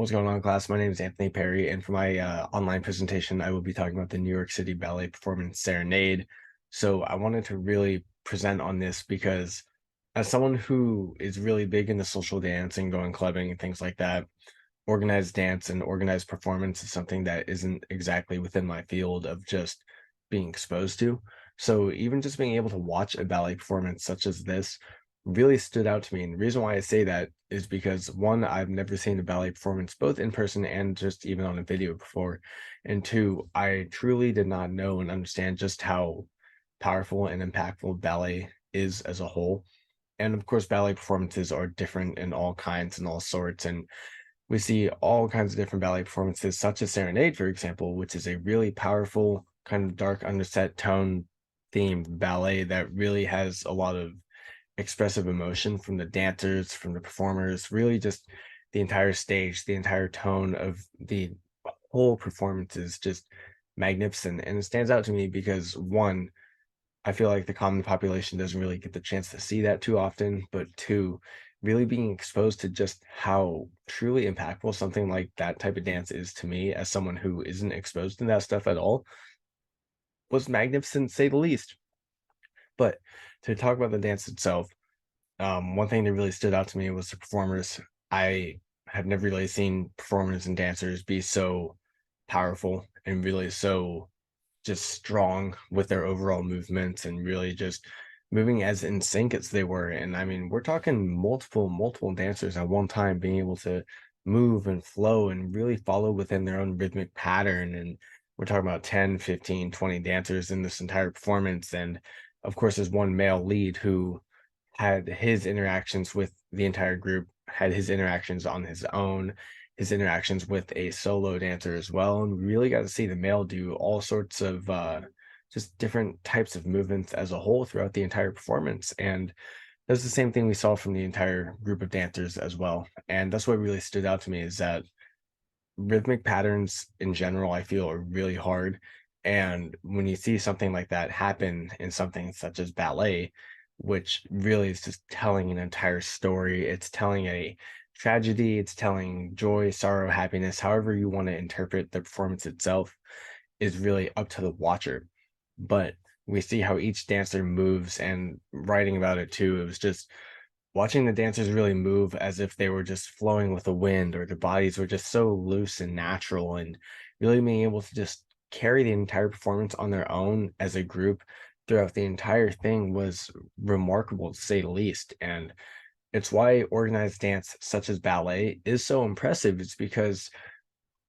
What's going on, class? My name is Anthony Perry, and for my online presentation, I will be talking about the New York City Ballet performance Serenade. So I wanted to really present on this because as someone who is really big into social dance and going clubbing and things like that, organized dance and organized performance is something that isn't exactly within my field of just being exposed to. So even just being able to watch a ballet performance such as this really stood out to me. And the reason why I say that is because one, I've never seen a ballet performance both in person and just even on a video before. And two, I truly did not know and understand just how powerful and impactful ballet is as a whole. And of course, ballet performances are different in all kinds and all sorts. And we see all kinds of different ballet performances, such as Serenade, for example, which is a really powerful, kind of dark underset tone themed ballet that really has a lot of expressive emotion from the dancers, from the performers, really just the entire stage, the entire tone of the whole performance is just magnificent. And it stands out to me because one, I feel like the common population doesn't really get the chance to see that too often, but two, really being exposed to just how truly impactful something like that type of dance is to me as someone who isn't exposed to that stuff at all was magnificent, to say the least. But to talk about the dance itself, one thing that really stood out to me was the performers. I have never really seen performers and dancers be so powerful and really so just strong with their overall movements and really just moving as in sync as they were. And I mean, we're talking multiple dancers at one time being able to move and flow and really follow within their own rhythmic pattern. And we're talking about 10, 15, 20 dancers in this entire performance. And of course, there's one male lead who had his interactions with the entire group, had his interactions on his own, his interactions with a solo dancer as well, and we really got to see the male do all sorts of just different types of movements as a whole throughout the entire performance. And that's the same thing we saw from the entire group of dancers as well. And that's what really stood out to me is that rhythmic patterns in general, I feel, are really hard. And when you see something like that happen in something such as ballet, which really is just telling an entire story, it's telling a tragedy, it's telling joy, sorrow, happiness, however you want to interpret the performance itself, is really up to the watcher. But we see how each dancer moves, and writing about it too, it was just watching the dancers really move as if they were just flowing with the wind, or their bodies were just so loose and natural, and really being able to just carry the entire performance on their own as a group throughout the entire thing was remarkable, to say the least. And it's why organized dance such as ballet is so impressive. It's because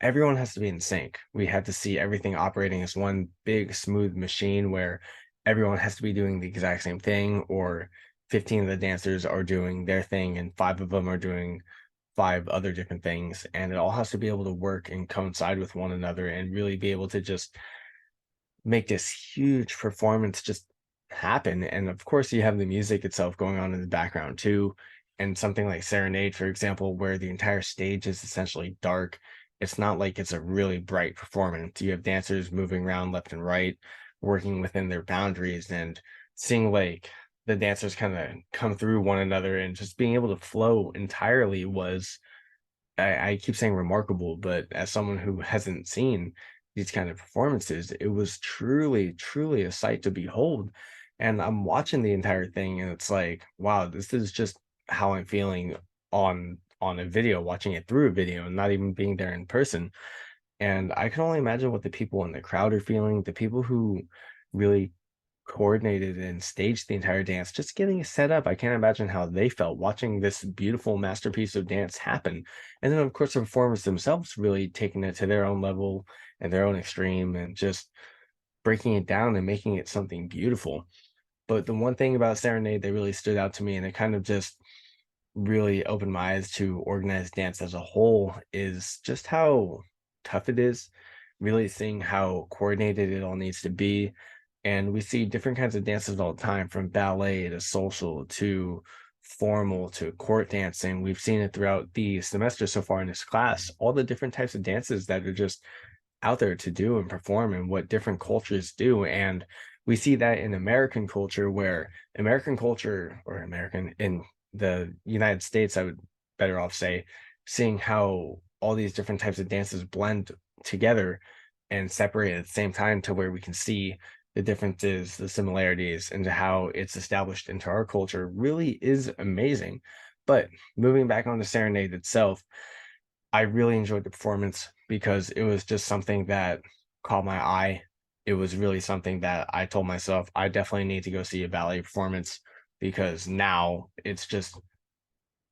everyone has to be in sync. We have to see everything operating as one big smooth machine where everyone has to be doing the exact same thing, or 15 of the dancers are doing their thing and five of them are doing five other different things. And it all has to be able to work and coincide with one another and really be able to just make this huge performance just happen. And of course, you have the music itself going on in the background too. And something like Serenade, for example, where the entire stage is essentially dark. It's not like it's a really bright performance. You have dancers moving around left and right, working within their boundaries, and seeing like the dancers kind of come through one another and just being able to flow entirely was, I keep saying remarkable, but as someone who hasn't seen these kind of performances, it was truly a sight to behold. And I'm watching the entire thing and it's like, wow, this is just how I'm feeling on a video, watching it through a video and not even being there in person. And I can only imagine what the people in the crowd are feeling, the people who really coordinated and staged the entire dance, just getting it set up. I can't imagine how they felt watching this beautiful masterpiece of dance happen. And then, of course, the performers themselves really taking it to their own level and their own extreme and just breaking it down and making it something beautiful. But the one thing about Serenade that really stood out to me, and it kind of just really opened my eyes to organized dance as a whole, is just how tough it is, really seeing how coordinated it all needs to be. And we see different kinds of dances all the time, from ballet to social to formal to court dancing. We've seen it throughout the semester so far in this class, all the different types of dances that are just out there to do and perform and what different cultures do. And we see that in American culture, where American culture, or American in the United States, I would better off say, seeing how all these different types of dances blend together and separate at the same time to where we can see the differences, the similarities, and how it's established into our culture really is amazing. But moving back on the Serenade itself, I really enjoyed the performance because it was just something that caught my eye. It was really something that I told myself I definitely need to go see a ballet performance because now it's just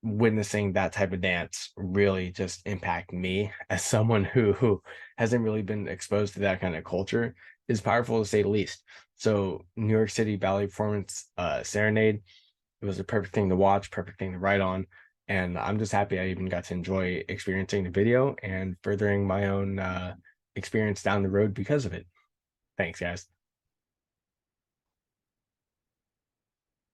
witnessing that type of dance really just impact me as someone who hasn't really been exposed to that kind of culture is powerful to say the least. So New York City Ballet Performance Serenade, it was a perfect thing to watch, perfect thing to write on. And I'm just happy I even got to enjoy experiencing the video and furthering my own experience down the road because of it. Thanks, guys.